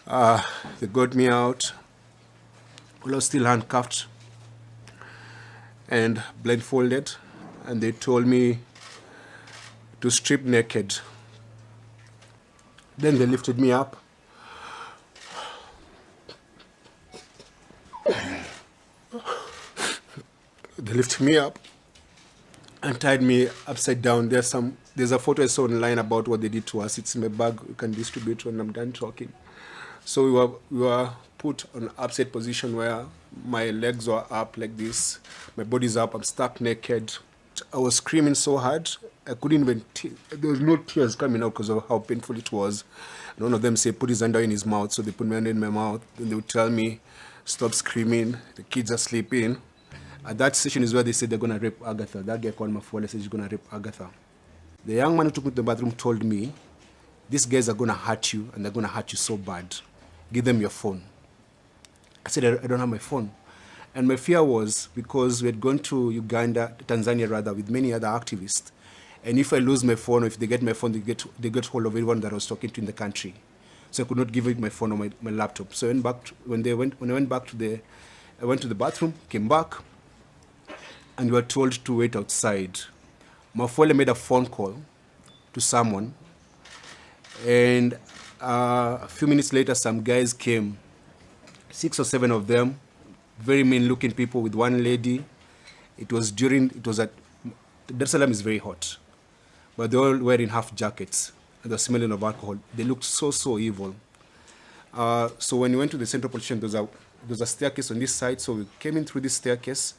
They got me out. I was still handcuffed and blindfolded, and they told me to strip naked. Then they lifted me up. They lifted me up and tied me upside down. There's a photo I saw online about what they did to us. It's in my bag. You can distribute when I'm done talking. So we were put on an upside position where my legs were up like this, my body's up, I'm stuck naked. I was screaming so hard, I couldn't even, there was no tears coming out because of how painful it was. And one of them said, put his hand in his mouth, so they put my hand in my mouth. Then they would tell me, stop screaming, the kids are sleeping. At that session is where they said they're going to rape Agatha. That guy called my phone and said he's going to rape Agatha. The young man who took me to the bathroom told me, these guys are going to hurt you, and they're going to hurt you so bad. Give them your phone. I said, I don't have my phone. And my fear was because we had gone to Uganda, Tanzania rather, with many other activists. And if I lose my phone, or if they get my phone, they get hold of everyone that I was talking to in the country. So I could not give it my phone or my laptop. So I went I went to the bathroom, came back, and we were told to wait outside. Mafole made a phone call to someone, and a few minutes later, some guys came, 6 or 7 of them, very mean-looking people with one lady. It was at, Dar es Salaam is very hot, but they were all wearing half jackets, and the smelling of alcohol. They looked so evil. So when we went to the central police station, there was a staircase on this side, so we came in through this staircase,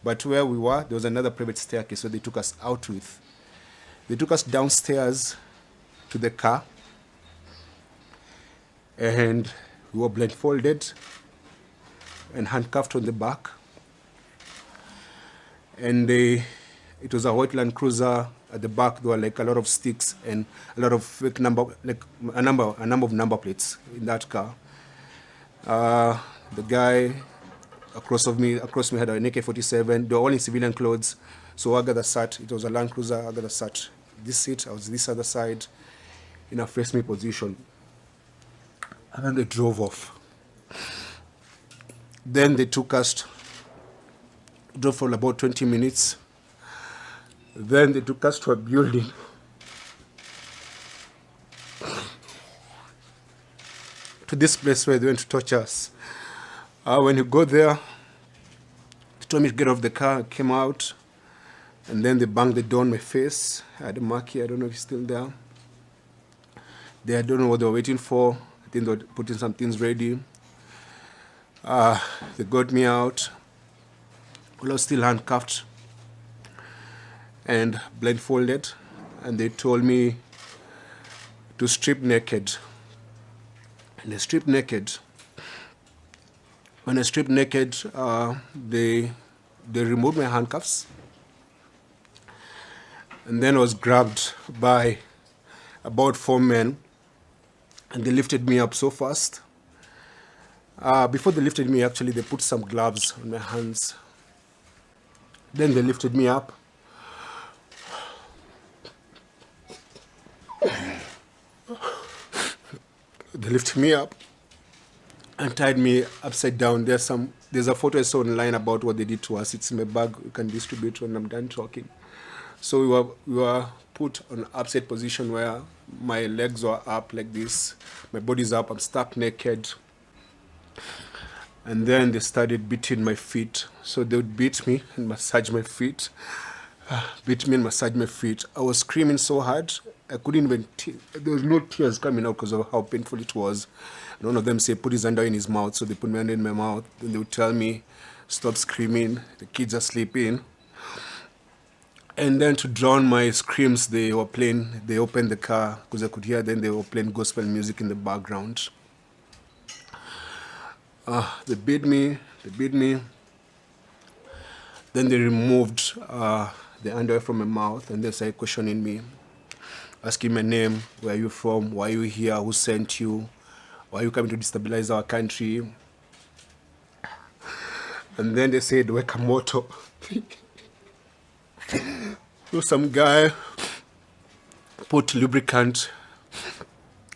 but where we were, there was another private staircase, so they took us out with. They took us downstairs to the car, and we were blindfolded and handcuffed on the back. And it was a white Land Cruiser. At the back, there were like a lot of sticks and a lot of fake number, like a number of number plates in that car. The guy across me had an AK-47. They were all in civilian clothes. So Agatha sat. It was a Land Cruiser. Agatha sat this seat. I was this other side in a face me position. And then they drove off. Then they took us, drove for about 20 minutes. Then they took us to a building. To this place where they went to torture us. When you go there, they told me to get off the car. I came out, and then they banged the door on my face. I had a mark here. I don't know if it's still there. I don't know what they were waiting for. I think they were putting some things ready. They got me out. I was still handcuffed and blindfolded, and they told me to strip naked. And I stripped naked. When I stripped naked, they removed my handcuffs, and then I was grabbed by about 4 men, and they lifted me up so fast. Before they lifted me, actually, they put some gloves on my hands. Then they lifted me up. They lifted me up and tied me upside down. There's a photo I saw online about what they did to us. It's in my bag. You can distribute when I'm done talking. So we were put on an upside position where my legs were up like this, my body's up, I'm stuck naked. And then they started beating my feet. So they would beat me and massage my feet. Beat me and massage my feet. I was screaming so hard, I couldn't even, there was no tears coming out because of how painful it was. And one of them said, put his hand in his mouth, so they put my hand in my mouth. Then they would tell me, stop screaming, the kids are sleeping. And then to drown my screams, they opened the car, because I could hear them, they were playing gospel music in the background. They beat me. Then they removed the underwear from my mouth, and they started questioning me, asking my name, where are you from, why are you here, who sent you, why are you coming to destabilize our country? And then they said, Wekamoto. So some guy put lubricant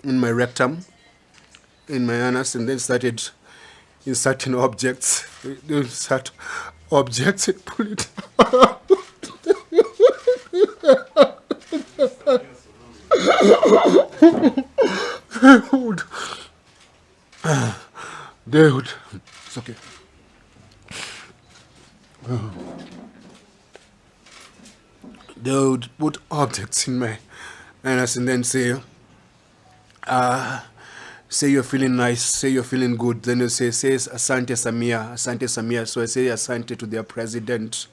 in my rectum in my anus and then started inserting objects. Insert objects and pull it out. Dude, it's okay. They would put objects in my anus and then say you're feeling nice, say you're feeling good. Then you say Asante Samia, Asante Samia. So I say Asante to their president.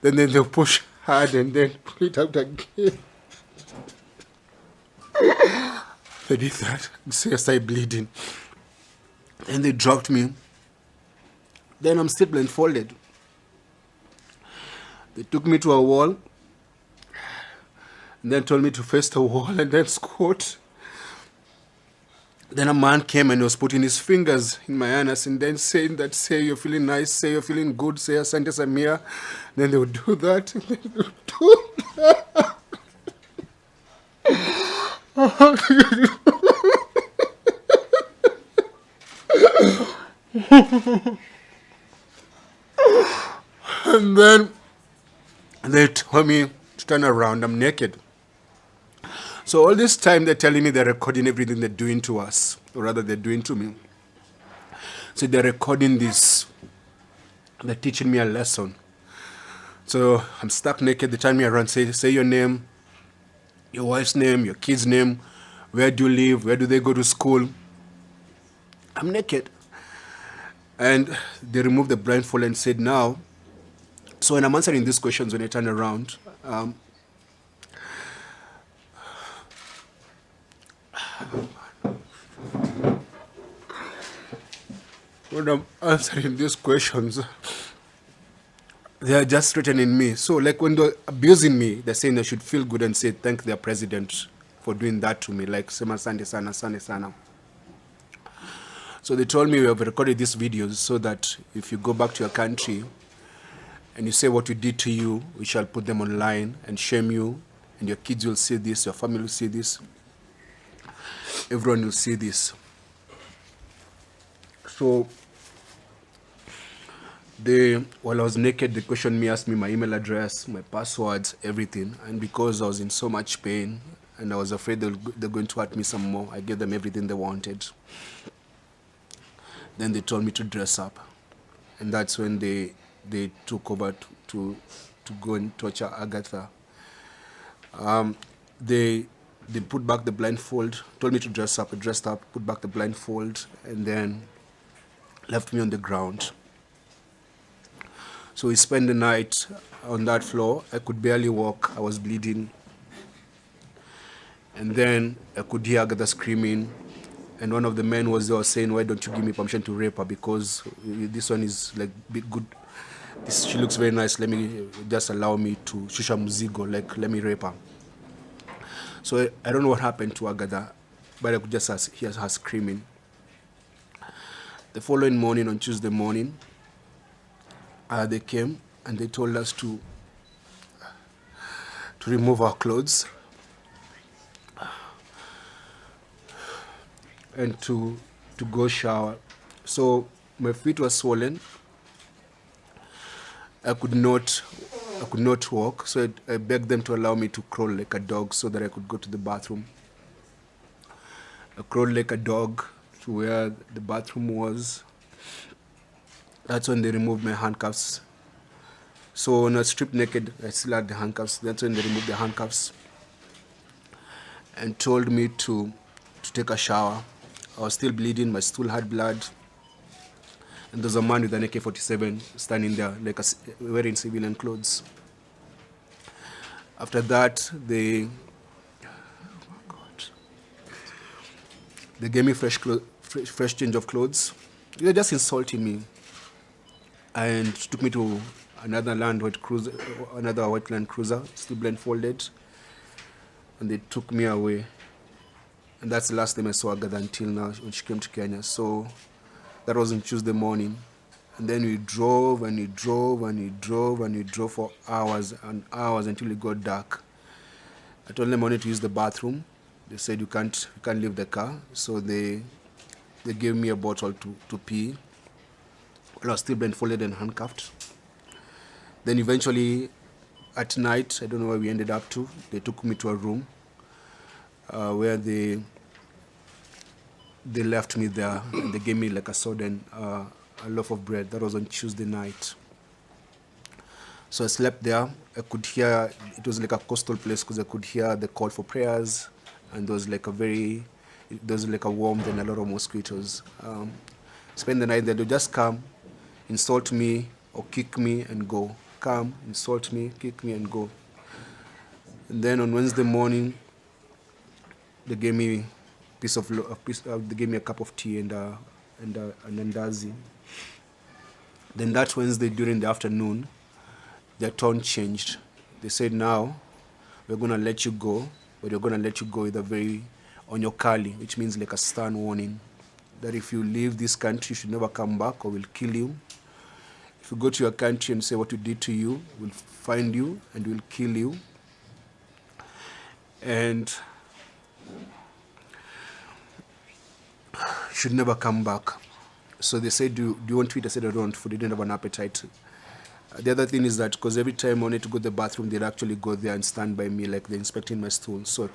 Then they'll push hard and then pull it out again. They did that. So I started bleeding. Then they dropped me. Then I'm still blindfolded. They took me to a wall and then told me to face the wall and then squat. Then a man came and was putting his fingers in my anus and then saying that, say you're feeling nice, say you're feeling good, say Asante Samia. Then they would do that. And then they would do that. And then they told me to turn around. I'm naked. So all this time they're telling me they're recording everything they're doing to us, or rather they're doing to me. So they're recording this. They're teaching me a lesson. So I'm stuck naked. They turn me around, say your name, your wife's name, your kid's name, where do you live, where do they go to school. I'm naked. And they removed the blindfold and said, now, so when I'm answering these questions, when I turn around, when I'm answering these questions, they are just threatening me. So like when they're abusing me, they're saying they should feel good and say thank their president for doing that to me, like Sema Sande Sana, Sande Sana. So they told me we have recorded these videos so that if you go back to your country and you say what we did to you, we shall put them online and shame you, and your kids will see this, your family will see this, everyone will see this. So while I was naked, they questioned me, asked me my email address, my passwords, everything. And because I was in so much pain and I was afraid they're going to hurt me some more, I gave them everything they wanted. Then they told me to dress up. And that's when they took over to go and torture Agatha. They put back the blindfold, told me to dress up. I dressed up, put back the blindfold, and then left me on the ground. So we spent the night on that floor. I could barely walk. I was bleeding. And then I could hear Agatha screaming. And one of the men was there saying, why don't you give me permission to rape her? Because this one is like good. She looks very nice. Let me just allow me to shusha muzigo, like let me rape her. So I don't know what happened to Agatha, but I could just hear her screaming. The following morning, on Tuesday morning, they came and they told us to remove our clothes and to go shower. So my feet were swollen. I could not walk, so I begged them to allow me to crawl like a dog so that I could go to the bathroom. I crawled like a dog to where the bathroom was. That's when they removed my handcuffs. So when I was stripped naked, I still had the handcuffs. That's when they removed the handcuffs and told me to take a shower. I was still bleeding, my stool had blood. And there's a man with an AK-47 standing there, like wearing civilian clothes. After that, they gave me fresh change of clothes. They were just insulting me, and took me to another white Land Cruiser, still blindfolded, and they took me away. And that's the last time I saw Agatha until now, when she came to Kenya. So that was on Tuesday morning. And then we drove and we drove and we drove and we drove for hours and hours until it got dark. I told them I wanted to use the bathroom. They said you can't leave the car. So they They gave me a bottle to pee. I was still blindfolded and handcuffed. Then eventually, at night, I don't know where we ended up to, they took me to a room where they left me there, and they gave me like a soda and a loaf of bread. That was on Tuesday night. So I slept there. I could hear, it was like a coastal place because I could hear the call for prayers, and there was like a warmth and a lot of mosquitoes. Spend the night there. They'll just come, insult me or kick me and go. Come, insult me, kick me and go. And then on Wednesday morning, they gave me they gave me a cup of tea and an andazi. Then that Wednesday during the afternoon, their tone changed. They said, now we're going to let you go, but we're going to let you go with a very onyokali, which means like a stern warning, that if you leave this country, you should never come back or we'll kill you. If you go to your country and say what we did to you, we'll find you and we'll kill you. And you should never come back. So they said, do you want to eat? I said, I don't want food. I didn't have an appetite. The other thing is that because every time I wanted to go to the bathroom, they'd actually go there and stand by me like they're inspecting my stool. So I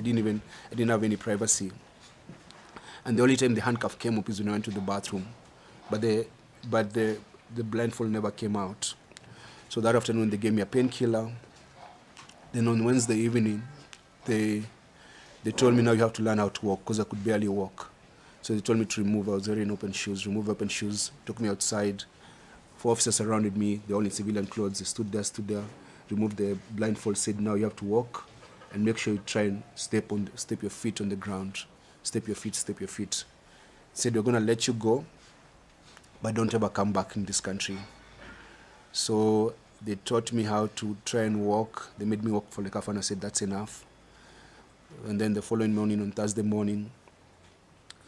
didn't have any privacy. And the only time the handcuff came up is when I went to the bathroom. But the blindfold never came out. So that afternoon they gave me a painkiller. Then on Wednesday evening, they told me now you have to learn how to walk because I could barely walk. So they told me to remove. I was wearing open shoes. Remove open shoes. Took me outside. 4 officers surrounded me. They're all in civilian clothes. They stood there. Removed the blindfold. Said, now you have to walk, and make sure you try and step your feet on the ground. Step your feet. Said, we're gonna let you go, but don't ever come back in this country. So they taught me how to try and walk. They made me walk for like half an hour. I said, that's enough. And then the following morning, on Thursday morning,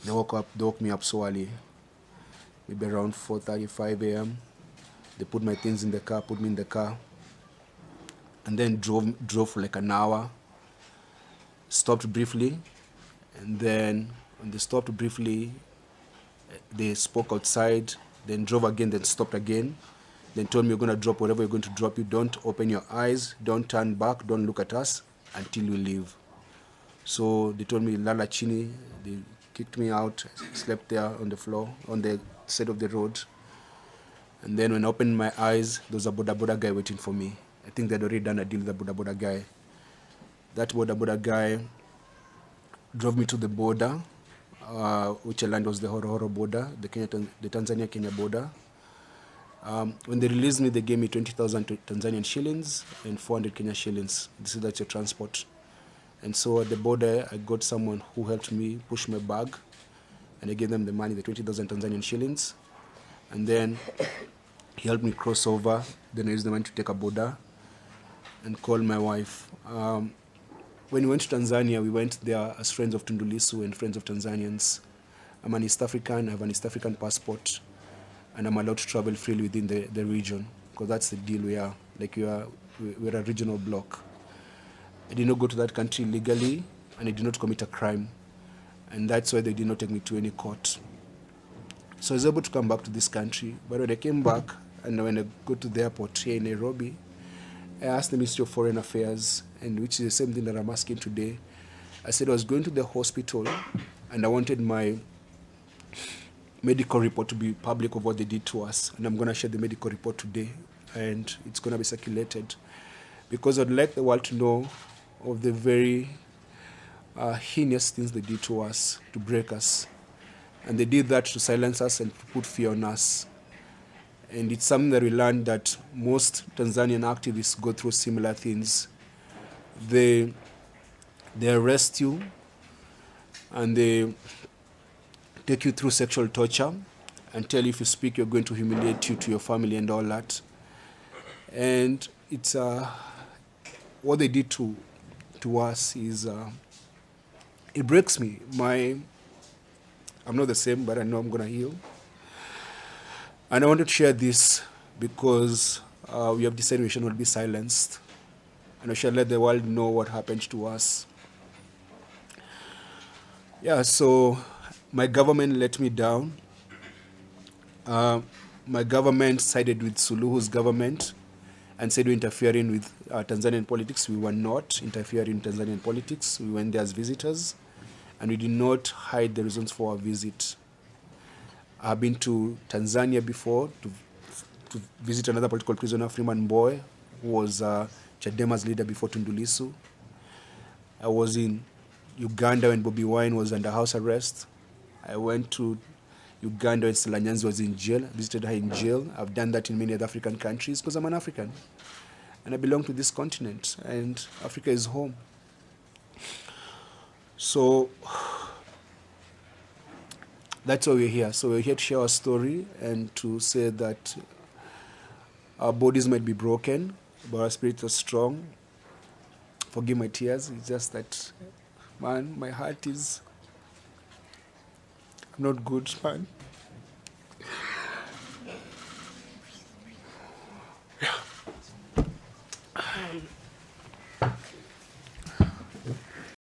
they woke me up so early, maybe around 4:35 a.m. They put my things in the car, put me in the car, and then drove for like an hour, stopped briefly, and then when they stopped briefly, they spoke outside, then drove again, then stopped again, then told me, you're going to drop whatever you're going to drop. You don't open your eyes, don't turn back, don't look at us until you leave. So they told me, lala chini. They kicked me out. I slept there on the floor, on the side of the road. And then when I opened my eyes, there was a boda guy waiting for me. I think they'd already done a deal with the boda guy. That boda guy drove me to the border, which land was the Horo border, the Tanzania-Kenya border. When they released me, they gave me 20,000 Tanzanian shillings and 400 Kenya shillings. That's your transport. And so at the border, I got someone who helped me push my bag, and I gave them the money, the 20,000 Tanzanian shillings. And then he helped me cross over. Then I used the money to take a border and call my wife. When we went to Tanzania, we went there as friends of Tundu Lissu and friends of Tanzanians. I'm an East African, I have an East African passport, and I'm allowed to travel freely within the region, because that's the deal we are. Like we're a regional bloc. I did not go to that country legally, and I did not commit a crime. And that's why they did not take me to any court. So I was able to come back to this country. But when I came back, and when I go to the airport here in Nairobi, I asked the Ministry of Foreign Affairs, and which is the same thing that I'm asking today. I said I was going to the hospital, and I wanted my medical report to be public of what they did to us. And I'm going to share the medical report today, and it's going to be circulated. Because I'd like the world to know of the very heinous things they did to us, to break us. And they did that to silence us and to put fear on us. And it's something that we learned, that most Tanzanian activists go through similar things. They arrest you, and they take you through sexual torture and tell you if you speak, you're going to humiliate you to your family and all that. And it's what they did to us is it breaks me. I'm not the same, but I know I'm gonna heal. And I wanted to share this because we have decided we should not be silenced, and we should let the world know what happened to us. Yeah, so My government let me down. My government sided with Suluhu's government and said we're interfering with Tanzanian politics. We were not interfering in Tanzanian politics. We went there as visitors, and we did not hide the reasons for our visit. I've been to Tanzania before to visit another political prisoner, Freeman Mbowe, who was Chadema's leader before Tundu Lissu. I was in Uganda when Bobi Wine was under house arrest. I went to Uganda when Stella Nyanzi was in jail. I visited her in jail. I've done that in many other African countries because I'm an African. And I belong to this continent, and Africa is home. So that's why we're here. So we're here to share our story and to say that our bodies might be broken, but our spirits are strong. Forgive my tears. It's just that, man, my heart is not good, man.